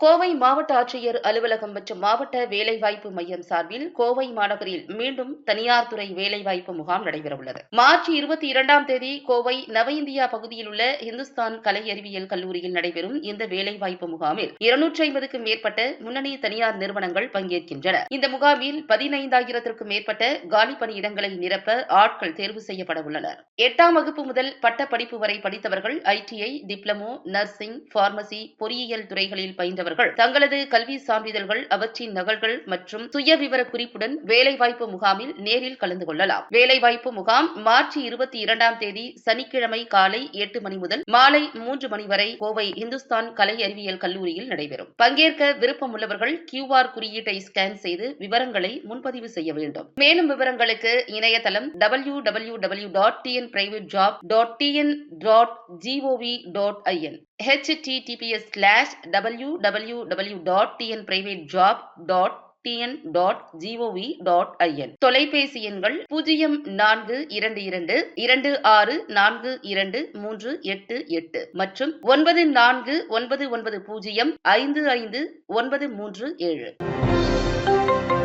கோவை மாவட்ட ஆட்சியர் அலுவலகம் மற்றும் மாவட்ட வேலைவாய்ப்பு மையம் சார்பில் கோவை மாநகரில் மீண்டும் தனியார் துறை வேலைவாய்ப்பு முகாம் நடைபெறவுள்ளது. மார்ச் 22ஆம் தேதி கோவை நவ இந்தியா பகுதியில் உள்ள இந்துஸ்தான் கலை அறிவியல் கல்லூரியில் நடைபெறும் இந்த வேலைவாய்ப்பு முகாமில் 250க்கும் மேற்பட்ட முன்னணி தனியார் நிறுவனங்கள் பங்கேற்கின்றன. இந்த முகாமில் 15,000க்கும் மேற்பட்ட காலி பணியிடங்களை நிரப்ப ஆட்கள் தேர்வு செய்யப்பட உள்ளனர். 8ஆம் வகுப்பு முதல் பட்ட படிப்பு வரை படித்தவர்கள், ITI, டிப்ளமோ, நர்சிங், பார்மசி, பொறியியல் துறைகளில் பயின்றவர்கள் தங்களது கல்வி சான்றிதழ்கள், அவற்றின் நகல்கள் மற்றும் சுயவிவர குறிப்புடன் வேலைவாய்ப்பு முகாமில் நேரில் கலந்து கொள்ளலாம். வேலைவாய்ப்பு முகாம் மார்ச் 22ஆம் தேதி சனிக்கிழமை காலை 8 மணி முதல் மாலை 3 மணி வரை கோவை இந்துஸ்தான் கலை அறிவியல் கல்லூரியில் நடைபெறும். பங்கேற்க விருப்பமுள்ளவர்கள் QR குறியீட்டை ஸ்கேன் செய்து விவரங்களை முன்பதிவு செய்ய வேண்டும். மேலும் விவரங்களுக்கு இணையதளம் www.tnprivatejob.tn.gov.in https://www.tnprivatejob.tn.gov.in தொலைபேசி எண்கள் 0422264238 மற்றும் 9499055937.